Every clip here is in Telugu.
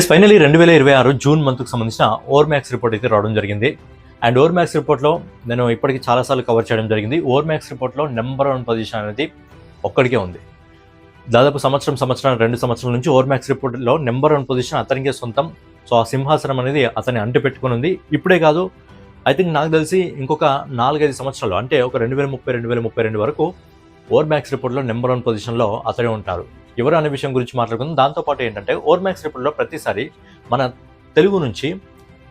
ఫైనలీ 2026 జూన్ మంత్కి సంబంధించిన ఓవర్మ్యాక్స్ రిపోర్ట్ అయితే రావడం జరిగింది. అండ్ ఓవర్మ్యాక్స్ రిపోర్ట్లో నేను ఇప్పటికీ చాలాసార్లు కవర్ చేయడం జరిగింది. ఓవర్మ్యాక్స్ రిపోర్ట్లో నెంబర్ 1 పొజిషన్ అనేది ఒక్కడికే ఉంది. దాదాపు సంవత్సరం 2 సంవత్సరాల నుంచి ఓవర్మ్యాక్స్ రిపోర్ట్లో నెంబర్ 1 పొజిషన్ అతనికే సొంతం. సో ఆ సింహాసనం అనేది అతన్ని అంటి పెట్టుకుని ఉంది. ఇప్పుడే కాదు, ఐ థింక్ నాకు తెలిసి ఇంకొక 4-5 సంవత్సరాలు అంటే ఒక 2030-2032 వరకు ఓవర్మ్యాక్స్ రిపోర్ట్లో నెంబర్ 1 పొజిషన్లో అతనే ఉంటారు. ఎవరు అనే విషయం గురించి మాట్లాడుకుందాం. దాంతోపాటు ఏంటంటే ఓవర్మ్యాక్స్ రిపోర్ట్లో ప్రతిసారి మన తెలుగు నుంచి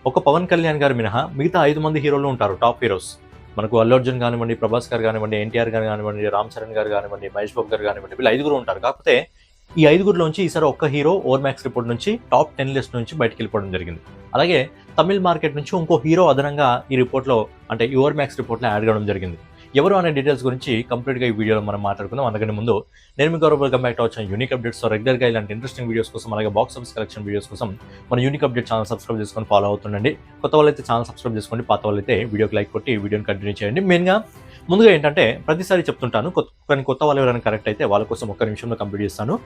ఒక పవన్ కళ్యాణ్ గారు మినహా మిగతా 5 మంది హీరోలు ఉంటారు, టాప్ హీరోస్. మనకు అల్లు అర్జున్ కానివ్వండి, ప్రభాస్ గారు కానివ్వండి, ఎన్టీఆర్ గారు కానివ్వండి, రామ్ చరణ్ గారు కానివ్వండి, మహేష్ బాబు గారు కానివ్వండి, వీళ్ళు 5 ఉంటారు. కాకపోతే ఈ 5లోంచి ఈసారి ఒక్క హీరో ఓవర్మ్యాక్స్ రిపోర్ట్ నుంచి టాప్ 10 లిస్ట్ నుంచి బయటకు వెళ్ళిపోవడం జరిగింది. అలాగే తమిళ్ మార్కెట్ నుంచి ఇంకో హీరో అదనంగా ఈ రిపోర్ట్లో అంటే ఈ ఓవర్మ్యాక్స్ రిపోర్ట్లో యాడ్ కావడం జరిగింది. ఎవరు అనే డీటెయిల్స్ గురించి కంప్లీట్గా ఈ వీడియోలో మనం మాట్లాడుకుందాం. అందుకని ముందు నేను మీ గౌరవ్ వెల్కమ్ బ్యాక్ టు వచ్చిన యూనిక్ అప్డేట్స్. రెగ్యులర్గా ఇలాంటి ఇంట్రెస్టింగ్ వీడియోస్ కోసం అలాగే బాక్స్ ఆఫీస్ కలెక్షన్ వీడియోస్ కోసం మన యూనిక్ అప్డేట్ ఛానల్ సబ్స్క్రైబ్ చేసుకొని ఫాలో అవుతుండండి. కొత్త వాళ్ళైతే ఛానల్ సబ్స్క్రైబ్ చేసుకోండి, పాత వాళ్ళైతే వీడియోకి లైక్ కొట్టి వీడియోని కంటిన్యూ చేయండి. మెయిన్గా ముందుగా ఏంటంటే ప్రతిసారి చెప్తుంటాను, కానీ కొత్త వాళ్ళు ఎవరైనా కరెక్ట్ అయితే వాళ్ళ కోసం ఒక్క నిమిషంలో కంప్లీట్ చేస్తాను.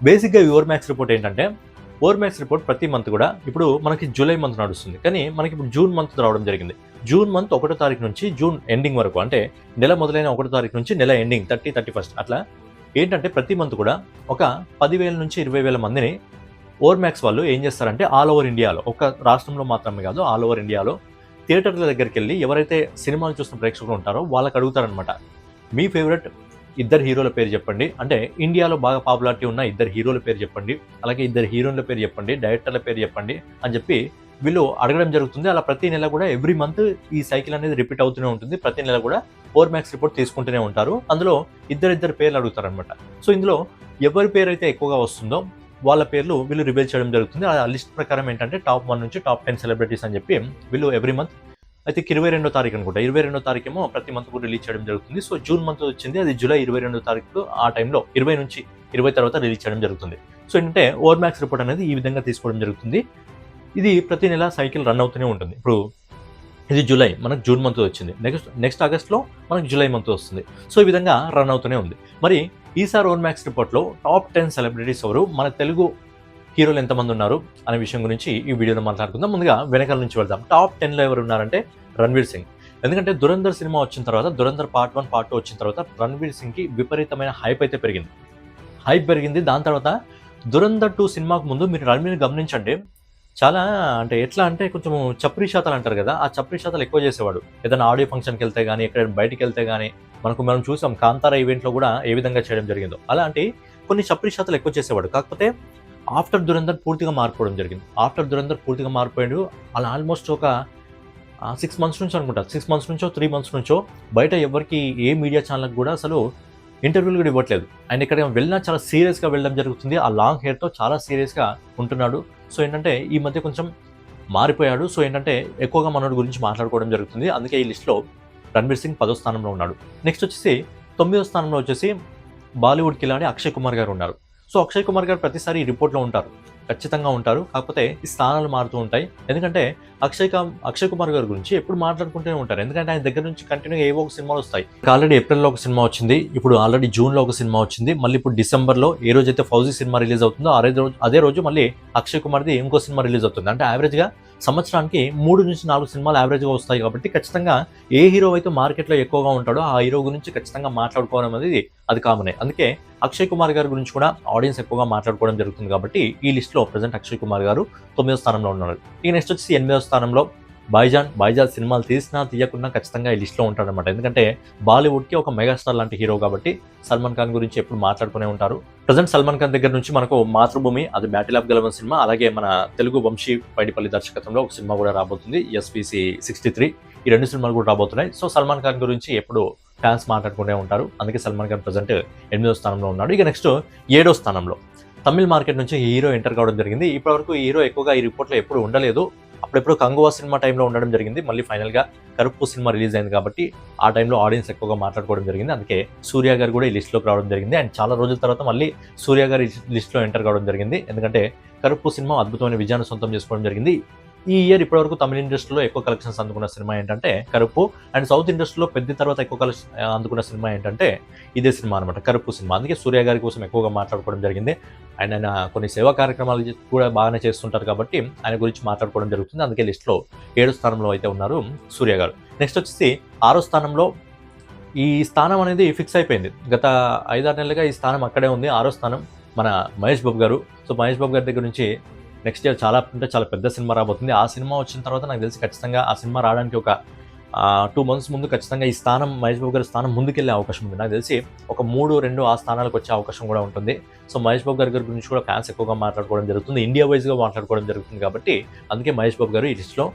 బేసిక్గా ఈ ఓవర్మ్యాక్స్ రిపోర్ట్ ఏంటంటే ఓవర్మ్యాక్స్ రిపోర్ట్ ప్రతి మంత్ కూడా ఇప్పుడు మనకి జూలై మంత్ నడుస్తుంది, కానీ మనకి ఇప్పుడు జూన్ మంత్ రావడం జరిగింది. జూన్ మంత్ 1వ తారీఖు నుంచి జూన్ ఎండింగ్ వరకు, అంటే నెల మొదలైన 1వ తారీఖు నుంచి నెల ఎండింగ్ 31st అట్లా ఏంటంటే ప్రతి మంత్ కూడా ఒక 10,000 నుంచి 20,000 మందిని ఓవర్మ్యాక్స్ వాళ్ళు ఏం చేస్తారంటే ఆల్ ఓవర్ ఇండియాలో, ఒక రాష్ట్రంలో మాత్రమే కాదు ఆల్ ఓవర్ ఇండియాలో థియేటర్ల దగ్గరికి వెళ్ళి ఎవరైతే సినిమాలు చూస్తున్న ప్రేక్షకులు ఉంటారో వాళ్ళకి అడుగుతారనమాట, మీ ఫేవరెట్ 2 హీరోల పేరు చెప్పండి, అంటే ఇండియాలో బాగా పాపులారిటీ ఉన్న 2 హీరోల పేరు చెప్పండి, అలాగే 2 హీరోయిన్ల పేరు చెప్పండి, డైరెక్టర్ల పేరు చెప్పండి అని చెప్పి వీళ్ళు అడగడం జరుగుతుంది. అలా ప్రతి నెల కూడా ఎవ్రీ మంత్ ఈ సైకిల్ అనేది రిపీట్ అవుతూనే ఉంటుంది. ప్రతి నెల కూడా ఓవర్మ్యాక్స్ రిపోర్ట్ తీసుకుంటూనే ఉంటారు. అందులో ఇద్దరు పేర్లు అడుగుతారనమాట. సో ఇందులో ఎవరి పేరు అయితే ఎక్కువగా వస్తుందో వాళ్ళ పేర్లు వీళ్ళు రివీల్ చేయడం జరుగుతుంది. ఆ లిస్ట్ ప్రకారం ఏంటంటే టాప్ 1 నుంచి టాప్ 10 సెలబ్రిటీస్ అని చెప్పి వీళ్ళు ఎవ్రీ మంత్, అయితే 22వ తారీఖు అనుకుంటా, 22వ తారీఖేమో ప్రతి మంత్ కూడా రిలీజ్ చేయడం జరుగుతుంది. సో జూన్ మంత్ వచ్చింది, అది జూలై 22వ తారీఖు, ఆ టైంలో 20 నుంచి 20 తర్వాత రిలీజ్ చేయడం జరుగుతుంది. సో ఏంటంటే ఓవర్మ్యాక్స్ రిపోర్ట్ అనేది ఈ విధంగా తీసుకోవడం జరుగుతుంది. ఇది ప్రతి నెల సైకిల్ రన్ అవుతూనే ఉంటుంది. ఇప్పుడు ఇది జూలై, మనకు జూన్ మంత్ వచ్చింది, నెక్స్ట్ ఆగస్ట్లో మనకు జూలై మంత్ వస్తుంది. సో ఈ విధంగా రన్ అవుతూనే ఉంది. మరి ఈసారి ఓవర్మ్యాక్స్ రిపోర్ట్లో టాప్ 10 సెలబ్రిటీస్ ఎవరు, మన తెలుగు హీరోలు ఎంతమంది ఉన్నారు అనే విషయం గురించి ఈ వీడియోలో మాట్లాడుకుందాం. ముందుగా వెనకాల నుంచి వెళ్దాం. టాప్ 10లో ఎవరు ఉన్నారంటే రణ్వీర్ సింగ్. ఎందుకంటే దురంధర్ సినిమా వచ్చిన తర్వాత, దురంధర్ పార్ట్ 1 పార్ట్ 2 వచ్చిన తర్వాత రణ్వీర్ సింగ్కి విపరీతమైన హైప్ అయితే పెరిగింది. దాని తర్వాత దురంధర్ 2 సినిమాకు ముందు మీరు రణ్వీర్ గమనించండి, చాలా అంటే ఎట్లా అంటే కొంచెం చప్రీ శాతాలు అంటారు కదా, ఆ చప్రీ శాతాలు ఎక్కువ చేసేవాడు. ఏదైనా ఆడియో ఫంక్షన్కి వెళ్తే కానీ, ఎక్కడైనా బయటికి వెళ్తే కానీ, మనం చూసాం కాంతారా ఈవెంట్లో కూడా ఏ విధంగా చేయడం జరిగిందో. అలాంటి కొన్ని చప్రీ శాతాలు ఎక్కువ చేసేవాడు. కాకపోతే ఆఫ్టర్ దురంధర్ పూర్తిగా మారిపోవడం జరిగింది. మారిపోయాడు. అలా ఆల్మోస్ట్ ఒక 6 మంత్స్ నుంచి అనుకుంటా, 6 మంత్స్ నుంచో 3 మంత్స్ నుంచో బయట ఎవరికి ఏ మీడియా ఛానల్కి కూడా అసలు ఇంటర్వ్యూలు కూడా ఇవ్వట్లేదు. ఆయన ఎక్కడ వెళ్ళినా చాలా సీరియస్గా వెళ్ళడం జరుగుతుంది. ఆ లాంగ్ హెయిర్తో చాలా సీరియస్గా ఉంటున్నాడు. సో ఏంటంటే ఈ మధ్య కొంచెం మారిపోయాడు. సో ఏంటంటే ఎక్కువగా మనోడి గురించి మాట్లాడుకోవడం జరుగుతుంది. అందుకే ఈ లిస్ట్లో రణ్వీర్ సింగ్ 10వ స్థానంలో ఉన్నాడు. నెక్స్ట్ వచ్చేసి 9వ స్థానంలో వచ్చేసి బాలీవుడ్ కిలాడి అక్షయ్ కుమార్ గారు ఉన్నారు. సో అక్షయ్ కుమార్ గారు ప్రతిసారి ఈ రిపోర్ట్లో ఉంటారు, ఖచ్చితంగా ఉంటారు. కాకపోతే ఈ స్థానాలు మారుతూ ఉంటాయి. ఎందుకంటే అక్షయ్ కుమార్ గారి గురించి ఎప్పుడు మాట్లాడుకుంటూనే ఉంటారు. ఎందుకంటే ఆయన దగ్గర నుంచి కంటిన్యూగా ఏవో ఒక సినిమాలు వస్తాయి. ఆల్రెడీ ఏప్రిల్లో ఒక సినిమా వచ్చింది, ఇప్పుడు ఆల్రెడీ జూన్లో ఒక సినిమా వచ్చింది, మళ్ళీ ఇప్పుడు డిసెంబర్లో ఏ రోజైతే ఫౌజీ సినిమా రిలీజ్ అవుతుందో అదే రోజు మళ్ళీ అక్షయ్ కుమార్ది ఇంకో సినిమా రిలీజ్ అవుతుంది. అంటే యావరేజ్గా సంవత్సరానికి 3 నుంచి 4 సినిమాలు యావరేజ్గా వస్తాయి. కాబట్టి ఖచ్చితంగా ఏ హీరో అయితే మార్కెట్లో ఎక్కువగా ఉంటాడో ఆ హీరో గురించి ఖచ్చితంగా మాట్లాడుకోవడం అనేది అది కామనే. అందుకే అక్షయ్ కుమార్ గారి గురించి కూడా ఆడియన్స్ ఎక్కువగా మాట్లాడుకోవడం జరుగుతుంది. కాబట్టి ఈ లిస్ట్లో ప్రజెంట్ అక్షయ్ కుమార్ గారు 9వ స్థానంలో ఉన్నారు. ఇక నెక్స్ట్ వచ్చేసి 8వ స్థానంలో బైజాన్ సినిమాలు తీసినా తీయకుండా ఖచ్చితంగా ఈ లిస్ట్లో ఉంటాడనమాట. ఎందుకంటే బాలీవుడ్కి ఒక మెగాస్టార్ లాంటి హీరో కాబట్టి సల్మాన్ ఖాన్ గురించి ఎప్పుడు మాట్లాడుతూనే ఉంటారు. ప్రజెంట్ సల్మాన్ ఖాన్ దగ్గర నుంచి మనకు మాతృభూమి, అది బ్యాటిల్ ఆఫ్ గెలవన్ సినిమా, అలాగే మన తెలుగు వంశీ పైడిపల్లి దర్శకత్వంలో ఒక సినిమా కూడా రాబోతుంది, SVC 63. ఈ 2 సినిమాలు కూడా రాబోతున్నాయి. సో సల్మాన్ ఖాన్ గురించి ఎప్పుడు ఫ్యాన్స్ మాట్లాడుకుంటూనే ఉంటారు. అందుకే సల్మాన్ ఖాన్ ప్రజెంట్ 8వ స్థానంలో ఉన్నాడు. ఇక నెక్స్ట్ 7వ స్థానంలో తమిళ్ మార్కెట్ నుంచి హీరో ఎంటర్ కావడం జరిగింది. ఇప్పటివరకు ఈ హీరో ఎక్కువగా ఈ రిపోర్ట్లో ఎప్పుడు ఉండలేదు. అప్పుడెప్పుడు కంగువా సినిమా టైంలో ఉండడం జరిగింది. మళ్ళీ ఫైనల్గా కరుప్పు సినిమా రిలీజ్ అయింది కాబట్టి ఆ టైంలో ఆడియన్స్ ఎక్కువగా మాట్లాడుకోవడం జరిగింది. అందుకే సూర్య గారు కూడా ఈ లిస్ట్లోకి రావడం జరిగింది. అండ్ చాలా రోజుల తర్వాత మళ్ళీ సూర్య గారు ఈ లిస్ట్లో ఎంటర్ కావడం జరిగింది. ఎందుకంటే కరుప్పు సినిమా అద్భుతమైన విజయాన్ని సొంతం చేసుకోవడం జరిగింది. ఈ ఇయర్ ఇప్పటివరకు తమిళ ఇండస్ట్రీలో ఎక్కువ కలెక్షన్స్ అందుకున్న సినిమా ఏంటంటే కరుపు, అండ్ సౌత్ ఇండస్ట్రీలో పెద్ద తర్వాత ఎక్కువ కలెక్షన్ అందుకున్న సినిమా ఏంటంటే ఇదే సినిమా అనమాట, కరుపు సినిమా. అందుకే సూర్య గారి కోసం ఎక్కువగా మాట్లాడుకోవడం జరిగింది. అండ్ ఆయన కొన్ని సేవా కార్యక్రమాలు కూడా బాగానే చేస్తుంటారు కాబట్టి ఆయన గురించి మాట్లాడుకోవడం జరుగుతుంది. అందుకే లిస్ట్లో 7వ స్థానంలో అయితే ఉన్నారు సూర్య గారు. నెక్స్ట్ వచ్చేసి 6వ స్థానంలో ఈ స్థానం అనేది ఫిక్స్ అయిపోయింది. గత 5-6 నెలలుగా ఈ స్థానం అక్కడే ఉంది. 6వ స్థానం మన మహేష్ బాబు గారు. సో మహేష్ బాబు గారి దగ్గర నుంచి నెక్స్ట్ ఇయర్ చాలా పెద్ద సినిమా రాబోతుంది. ఆ సినిమా వచ్చిన తర్వాత నాకు తెలిసి ఖచ్చితంగా ఆ సినిమా రావడానికి ఒక 2 మంత్స్ ముందు ఖచ్చితంగా ఈ స్థానం మహేష్ బాబు గారి స్థానం ముందుకెళ్ళే అవకాశం ఉంది. నాకు తెలిసి ఒక 3-2 ఆ స్థానాలకు వచ్చే అవకాశం కూడా ఉంటుంది. సో మహేష్ బాబు గారి గురించి కూడా ఫ్యాన్స్ ఎక్కువగా మాట్లాడుకోవడం జరుగుతుంది, ఇండియా వైజ్గా మాట్లాడుకోవడం జరుగుతుంది. కాబట్టి అందుకే మహేష్ బాబు గారు ఈ లిస్ట్లో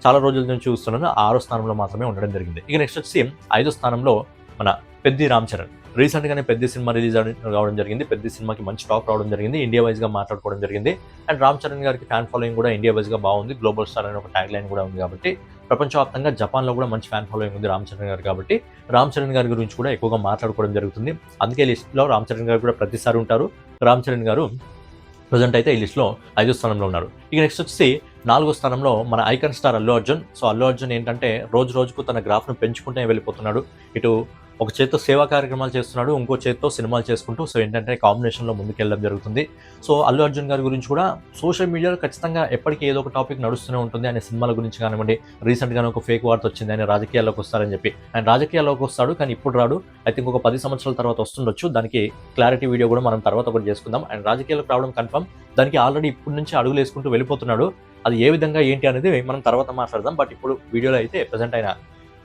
చాలా రోజుల నుంచి చూస్తున్నాను 6వ స్థానంలో మాత్రమే ఉండడం జరిగింది. ఇక నెక్స్ట్ వచ్చి 5వ స్థానంలో మన పెద్ది రామ్ చరణ్. రీసెంట్గానే పెద్ద సినిమా రిలీజ్ కావడం జరిగింది. పెద్ద సినిమాకి మంచి టాక్ రావడం జరిగింది, ఇండియా వైజ్గా మాట్లాడుకోవడం జరిగింది. అండ్ రామ్ చరణ్ గారికి ఫ్యాన్ ఫాలోయింగ్ కూడా ఇండియా వైజ్గా బాగుంది. గ్లోబల్ స్టార్ అనే ఒక ట్యాగ్ లైన్ కూడా ఉంది కాబట్టి ప్రపంచవ్యాప్తంగా జపాన్లో కూడా మంచి ఫ్యాన్ ఫాలోయింగ్ ఉంది రామ్ చరణ్ గారు. కాబట్టి రామ్ చరణ్ గారి గురించి కూడా ఎక్కువగా మాట్లాడుకోవడం జరుగుతుంది. అందుకే లిస్ట్లో రామ్ చరణ్ గారు కూడా ప్రతిసారి ఉంటారు. రామ్ చరణ్ గారు ప్రజెంట్ అయితే ఈ లిస్ట్లో 5వ స్థానంలో ఉన్నారు. ఇక నెక్స్ట్ వచ్చి 4వ స్థానంలో మన icon star Allu Arjun. So Allu Arjun ఏంటంటే రోజు రోజుకు తన గ్రాఫ్ను పెంచుకుంటూ వెళ్ళిపోతున్నాడు. ఇటు ఒక చేత్తో సేవా కార్యక్రమాలు చేస్తున్నాడు, ఇంకో చేత్తో సినిమాలు చేసుకుంటూ సో ఏంటంటే కాంబినేషన్లో ముందుకెళ్ళడం జరుగుతుంది. సో అల్లు అర్జున్ గారి గురించి కూడా సోషల్ మీడియాలో ఖచ్చితంగా ఎప్పటికీ ఏదో ఒక టాపిక్ నడుస్తూనే ఉంటుంది. ఆయన సినిమాల గురించి కానివ్వండి, రీసెంట్గానే ఒక ఫేక్ వార్త వచ్చింది ఆయన రాజకీయాల్లోకి వస్తారని చెప్పి. ఆయన రాజకీయాల్లోకి వస్తాడు కానీ ఇప్పుడు రాడు. ఐ థింక్ ఒక 10 సంవత్సరాల తర్వాత వస్తుండొచ్చు. దానికి క్లారిటీ వీడియో కూడా మనం తర్వాత ఒకటి చేసుకుందాం. ఆయన రాజకీయాలకు రావడం కన్ఫర్మ్. దానికి ఆల్రెడీ ఇప్పటి నుంచి అడుగులు వేసుకుంటూ వెళ్ళిపోతున్నాడు. అది ఏ విధంగా ఏంటి అనేది మనం తర్వాత మాట్లాడదాం. బట్ ఇప్పుడు వీడియోలో అయితే ప్రజెంట్ ఆయన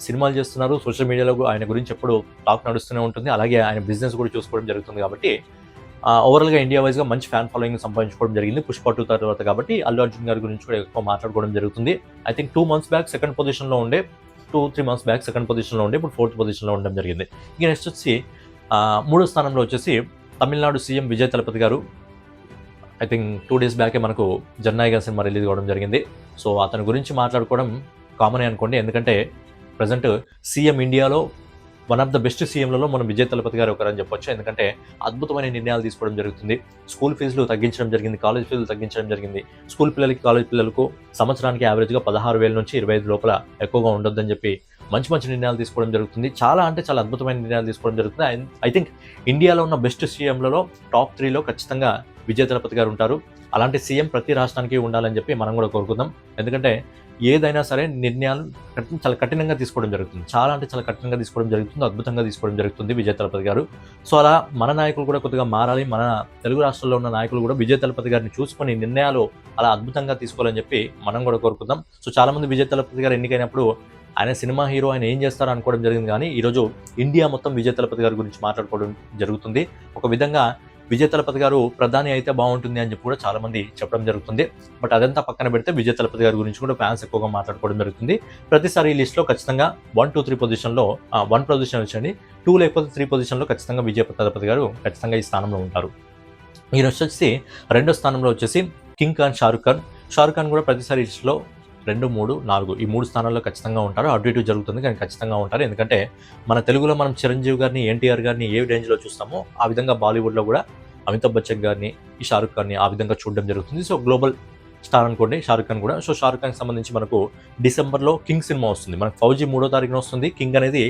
సినిమాలు చేస్తున్నారు, సోషల్ మీడియాలో ఆయన గురించి ఎప్పుడు టాక్ నడుస్తూనే ఉంటుంది. అలాగే ఆయన బిజినెస్ కూడా చూసుకోవడం జరుగుతుంది. కాబట్టి ఓవరాల్గా ఇండియా వైజ్గా మంచి ఫ్యాన్ ఫాలోయింగ్ సంపాదించుకోవడం జరిగింది పుష్ప 2 తర్వాత. కాబట్టి అల్లు అర్జున్ గారి గురించి కూడా ఎక్కువ మాట్లాడుకోవడం జరుగుతుంది. I think 2 months back second పొజిషన్లో ఉండే, 2-3 months బ్యాక్ సెకండ్ పొజిషన్లో ఉండే, ఇప్పుడు 4th పొజిషన్లో ఉండడం జరిగింది. ఇక నెక్స్ట్ వచ్చి 3వ స్థానంలో వచ్చేసి తమిళనాడు సీఎం విజయ్ తలపతి గారు. ఐ థింక్ 2 days బ్యాకే మనకు జన్నాయిగా సినిమా రిలీజ్ అవ్వడం జరిగింది. సో అతని గురించి మాట్లాడుకోవడం కామనే అనుకోండి. ఎందుకంటే ప్రజెంట్ సీఎం ఇండియాలో వన్ ఆఫ్ ద బెస్ట్ సీఎంలలో మనం విజయ్ తలపతి గారు ఒకరని చెప్పొచ్చు. ఎందుకంటే అద్భుతమైన నిర్ణయాలు తీసుకోవడం జరుగుతుంది. స్కూల్ ఫీజులు తగ్గించడం జరిగింది, కాలేజ్ ఫీజులు తగ్గించడం జరిగింది. స్కూల్ పిల్లలకి, కాలేజ్ పిల్లలకు సంవత్సరానికి యావరేజ్గా 16,000 నుంచి 25 లోపల ఎక్కువగా ఉండొద్దని చెప్పి మంచి నిర్ణయాలు తీసుకోవడం జరుగుతుంది. చాలా అద్భుతమైన నిర్ణయాలు తీసుకోవడం జరుగుతుంది. ఐ థింక్ ఇండియాలో ఉన్న బెస్ట్ సీఎంలలో టాప్ 3లో ఖచ్చితంగా విజయ్ తలపతి గారు ఉంటారు. అలాంటి సీఎం ప్రతి రాష్ట్రానికి ఉండాలని చెప్పి మనం కూడా కోరుకుందాం. ఎందుకంటే ఏదైనా సరే నిర్ణయాలు చాలా కఠినంగా తీసుకోవడం జరుగుతుంది. చాలా కఠినంగా తీసుకోవడం జరుగుతుంది, అద్భుతంగా తీసుకోవడం జరుగుతుంది విజయ్ తలపతి గారు. సో అలా మన నాయకులు కూడా కొద్దిగా మారాలి. మన తెలుగు రాష్ట్రాల్లో ఉన్న నాయకులు కూడా విజయ్ తలపతి గారిని చూసుకొని నిర్ణయాలు అలా అద్భుతంగా తీసుకోవాలని చెప్పి మనం కూడా కోరుకుందాం. సో చాలామంది విజయ్ తలపతి గారు ఎన్నికైనప్పుడు ఆయన సినిమా హీరో, ఆయన ఏం చేస్తారో అనుకోవడం జరిగింది. కానీ ఈరోజు ఇండియా మొత్తం విజయ్ తలపతి గారి గురించి మాట్లాడుకోవడం జరుగుతుంది. ఒక విధంగా విజయ్ తలపతి గారు ప్రధాని అయితే బాగుంటుంది అని చెప్పి కూడా చాలామంది చెప్పడం జరుగుతుంది. బట్ అదంతా పక్కన పెడితే విజయ్ తలపతి గారి గురించి కూడా ఫ్యాన్స్ ఎక్కువగా మాట్లాడుకోవడం జరుగుతుంది. ప్రతిసారి ఈ లిస్ట్లో ఖచ్చితంగా 1-2-3 పొజిషన్లో 1 పొజిషన్ వచ్చండి, 2 లేకపోతే 3 పొజిషన్లో ఖచ్చితంగా విజయ్ తలపతి గారు ఖచ్చితంగా ఈ స్థానంలో ఉంటారు. ఈయన వచ్చేసి 2వ స్థానంలో వచ్చేసి కింగ్ ఖాన్ షారుఖ్ ఖాన్. షారుఖ్ ఖాన్ కూడా ప్రతిసారి లిస్ట్లో 2, 3, 4 ఈ 3 స్థానాల్లో ఖచ్చితంగా ఉంటారు. అటు ఇటు జరుగుతుంది కానీ ఖచ్చితంగా ఉంటారు. ఎందుకంటే మన తెలుగులో మనం చిరంజీవి గారిని, ఎన్టీఆర్ గారిని ఏ రేంజ్లో చూస్తామో ఆ విధంగా బాలీవుడ్లో కూడా అమితాబ్ బచ్చన్ గారిని, ఈ షారుఖ్ ఖాన్ని ఆ విధంగా చూడడం జరుగుతుంది. సో గ్లోబల్ స్టార్ అనుకోండి షారుఖ్ ఖాన్ కూడా. సో షారుఖ్ ఖాన్కి సంబంధించి మనకు డిసెంబర్లో కింగ్ సినిమా వస్తుంది. మనకు ఫౌజీ 3వ తారీఖున వస్తుంది, కింగ్ అనేది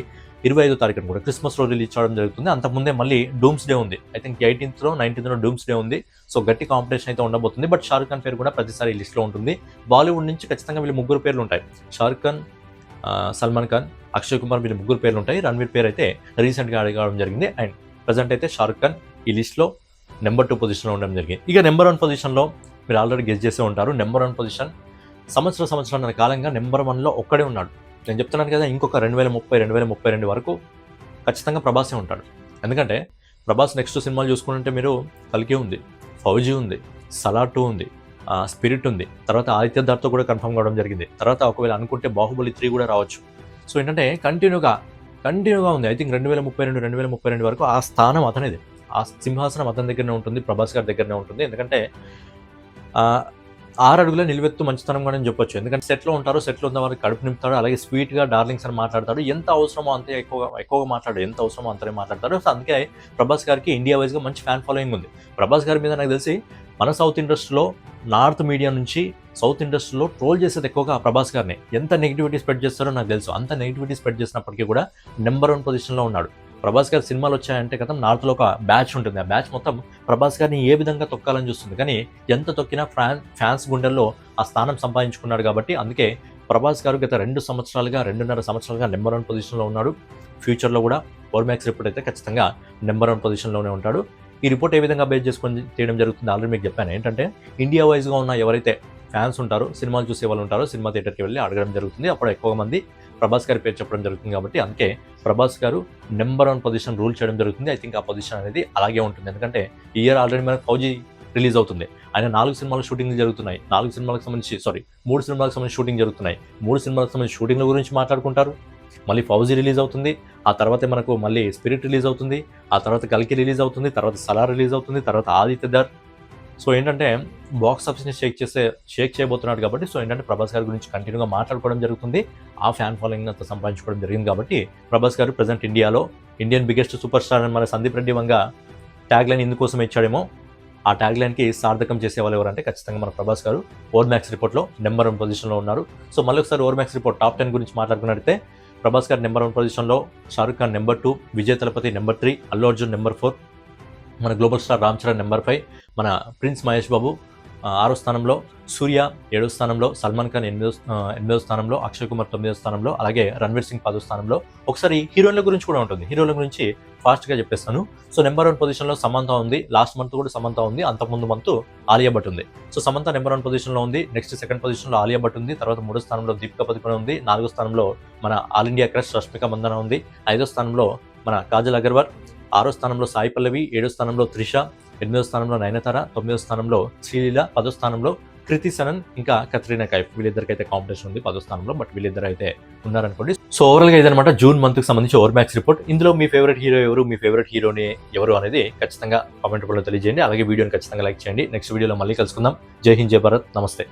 25వ తారీఖున కూడా క్రిస్మస్ రోజు రిలీజ్ చేయడం జరుగుతుంది. అంతకుముందే మళ్ళీ డూమ్స్ డే ఉంది. I think 18th, 19th dooms day ఉంది. సో గట్టి కాంపిటీషన్ అయితే ఉండబోతుంది. బట్ షారుఖ్ ఖాన్ పేరు కూడా ప్రతిసారి ఈ లిస్ట్లో ఉంటుంది. బాలీవుడ్ నుంచి ఖచ్చితంగా వీళ్ళు 3 పేర్లు ఉంటాయి. షారుఖ్ ఖాన్, సల్మాన్ ఖాన్, అక్షయ్ కుమార్, వీళ్ళు 3 పేర్లు ఉంటాయి. రణ్వీర్ పేరు అయితే రీసెంట్గా అడగడం జరిగింది. అండ్ ప్రజెంట్ అయితే షారుఖ్ ఖాన్ ఈ లిస్ట్లో నెంబర్ 2 పొజిషన్లో ఉండడం జరిగింది. ఇక నెంబర్ 1 పొజిషన్లో మీరు ఆల్రెడీ గెస్ చేసే ఉంటారు. నెంబర్ 1 పొజిషన్ సంవత్సరాల కాలంగా నెంబర్ 1లో ఒక్కడే ఉన్నాడు. నేను చెప్తున్నాను కదా, ఇంకొక 2030, 2032 వరకు ఖచ్చితంగా ప్రభాసే ఉంటాడు. ఎందుకంటే ప్రభాస్ నెక్స్ట్ సినిమాలు చూసుకుంటే మీరు కల్కి ఉంది, ఫౌజీ ఉంది, సలార్ 2 ఉంది, స్పిరిట్ ఉంది, తర్వాత ఆదిత్య దార్తో కూడా కన్ఫర్మ్ కావడం జరిగింది. తర్వాత ఒకవేళ అనుకుంటే బాహుబలి 3 కూడా రావచ్చు. సో ఏంటంటే కంటిన్యూగా ఉంది. ఐ థింక్ 2032, 2032 వరకు ఆ స్థానం అతనేది, ఆ సింహాసనం అతని దగ్గరనే ఉంటుంది, ప్రభాస్ గారి దగ్గరనే ఉంటుంది. ఎందుకంటే 6 అడుగుల నిలువెత్తు మంచితనం కూడా అని చెప్పొచ్చు. ఎందుకంటే సెట్లో ఉంటారు, సెట్లో ఉన్న వారికి కడుపు నింపుతాడు, అలాగే స్వీట్గా డార్లింగ్స్ అని మాట్లాడతాడు. ఎంత అవసరమో అంతే ఎక్కువగా మాట్లాడు, ఎంత అవసరమో అంతనే మాట్లాడతాడు. సో అందుకే ప్రభాస్ గారికి ఇండియా వైజ్గా మంచి ఫ్యాన్ ఫాలోయింగ్ ఉంది. ప్రభాస్ గారి మీద నాకు తెలిసి మన సౌత్ ఇండస్ట్రీలో నార్త్ మీడియా నుంచి సౌత్ ఇండస్ట్రీలో ట్రోల్ చేసేది ఎక్కువగా ప్రభాస్ గారిని. ఎంత నెగిటివిటీ స్ప్రెడ్ చేస్తారో నాకు తెలుసు. అంత నెగిటివిటీ స్ప్రెడ్ చేసినప్పటికీ కూడా నెంబర్ 1 పొజిషన్లో ఉన్నాడు. ప్రభాస్ గారి సినిమాలు వచ్చాయంటే కదా నార్త్లో ఒక బ్యాచ్ ఉంటుంది. ఆ బ్యాచ్ మొత్తం ప్రభాస్ గారిని ఏ విధంగా తొక్కాలని చూస్తుంది. కానీ ఎంత తొక్కినా ఫ్యాన్స్ గుండెల్లో ఆ స్థానం సంపాదించుకున్నాడు కాబట్టి అందుకే ప్రభాస్ గారు గత 2 సంవత్సరాలుగా 2.5 సంవత్సరాలుగా నెంబర్ 1 పొజిషన్లో ఉన్నాడు. ఫ్యూచర్లో కూడా ఓర్మాక్స్ రిపోర్ట్ అయితే ఖచ్చితంగా నెంబర్ 1 పొజిషన్లోనే ఉంటాడు. ఈ రిపోర్ట్ ఏ విధంగా బేస్ చేసుకొని చేయడం జరుగుతుంది ఆల్రెడీ మీకు చెప్పాను. ఏంటంటే ఇండియా వైజ్గా ఉన్న ఎవరైతే ఫ్యాన్స్ ఉంటారో, సినిమాలు చూసే వాళ్ళు ఉంటారో, సినిమా థియేటర్కి వెళ్ళి అడగడం జరుగుతుంది. అప్పుడు ఎక్కువ మంది ప్రభాస్ గారి పేరు చెప్పడం జరుగుతుంది కాబట్టి అందుకే ప్రభాస్ గారు నెంబర్ 1 పొజిషన్ రూల్ చేయడం జరుగుతుంది. ఐ థింక్ ఆ పొజిషన్ అనేది అలాగే ఉంటుంది. ఎందుకంటే ఈ ఇయర్ ఆల్రెడీ మనకు ఫౌజీ రిలీజ్ అవుతుంది. ఆయన 4 సినిమాలు షూటింగ్లు జరుగుతున్నాయి. 3 సినిమాలకు సంబంధించి షూటింగ్ జరుగుతున్నాయి. 3 సినిమాలకు సంబంధించి షూటింగ్ల గురించి మాట్లాడుకుంటారు. మళ్ళీ ఫౌజీ రిలీజ్ అవుతుంది. ఆ తర్వాత మనకు మళ్ళీ స్పిరిట్ రిలీజ్ అవుతుంది. ఆ తర్వాత కల్కి రిలీజ్ అవుతుంది. తర్వాత సలార్ రిలీజ్ అవుతుంది. తర్వాత ఆదిత్యధర్. సో ఏంటంటే బాక్స్ ఆఫీస్ని షేక్ చేయబోతున్నాడు కాబట్టి సో ఏంటంటే ప్రభాస్ గారి గురించి కంటిన్యూగా మాట్లాడుకోవడం జరుగుతుంది. ఆ ఫ్యాన్ ఫాలోయింగ్ అంతా సంపాదించుకోవడం జరిగింది కాబట్టి ప్రభాస్ గారు ప్రజెంట్ ఇండియాలో ఇండియన్ బిగ్గెస్ట్ సూపర్ స్టార్ అని మన సందీప్ రెడ్డి వంగ ట్యాగ్ లైన్ ఇందుకోసం ఇచ్చాడేమో. ఆ ట్యాగ్ లైన్కి సార్థకం చేసేవాళ్ళు ఎవరంటే ఖచ్చితంగా మన ప్రభాస్ గారు ఓర్మాక్స్ రిపోర్ట్లో నెంబర్ 1 పొజిషన్లో ఉన్నారు. సో మళ్ళీ ఒకసారి ఓర్మాక్స్ రిపోర్ట్ టాప్ 10 గురించి మాట్లాడుకున్నట్టయితే ప్రభాస్ గారు నెంబర్ 1 పొజిషన్లో, Shahrukh Khan number 2, Vijay Thalapathy number 3, Allu Arjun number 4, మన global star Ram Charan number 5, మన ప్రిన్స్ మహేష్ బాబు 6వ స్థానంలో, సూర్య 7వ స్థానంలో, సల్మాన్ ఖాన్ 8వ స్థానంలో, అక్షయ్ కుమార్ 9వ స్థానంలో, అలాగే రణ్వీర్ సింగ్ 10వ స్థానంలో. ఒకసారి హీరోయిన్ల గురించి కూడా ఉంటుంది. హీరోయిన్ల గురించి ఫాస్ట్గా చెప్పేస్తాను. సో నెంబర్ 1 పొజిషన్లో సమంత ఉంది. లాస్ట్ మంత్ కూడా సమంత ఉంది. అంతకుముందు మంత్ ఆలియా భట్ ఉంది. సో సమంత నెంబర్ 1 పొజిషన్లో ఉంది. నెక్స్ట్ 2nd పొజిషన్లో ఆలియా భట్ ఉంది. తర్వాత 3వ స్థానంలో దీపికా పదుకొనె ఉంది. 4వ స్థానంలో మన all India crush Rashmika Mandanna ఉంది. 5వ స్థానంలో మన కాజల్ అగర్వాల్. 6వ స్థానంలో సాయి పల్లవి. 7వ స్థానంలో త్రిష. 8వ స్థానంలో నయనతార. 9వ స్థానంలో శ్రీలీల. 10వ స్థానంలో కృతి సనన్ ఇంకా కత్రీనా కైఫ్. వీళ్ళిద్దరికైతే కాంపిటీషన్ ఉంది 10వ స్థానంలో. బట్ వీళ్ళిద్దరు అయితే ఉన్నారనుకోండి. సో ఓవరాల్గా ఇదనమాట జూన్ మంత్కి సంబంధించి ఓవర్మాక్స్ రిపోర్ట్. ఇందులో మీ ఫేవరెట్ హీరో ఎవరు, మీ ఫేవరెట్ హీరోని ఎవరు అనేది ఖచ్చితంగా కామెంట్ రూపంలో తెలియజేయండి. అలాగే వీడియోని ఖచ్చితంగా లైక్ చేయండి. నెక్స్ట్ వీడియోలో మళ్ళీ కలుసుకుందాం. జై హింద్, జై భారత్, నమస్తే.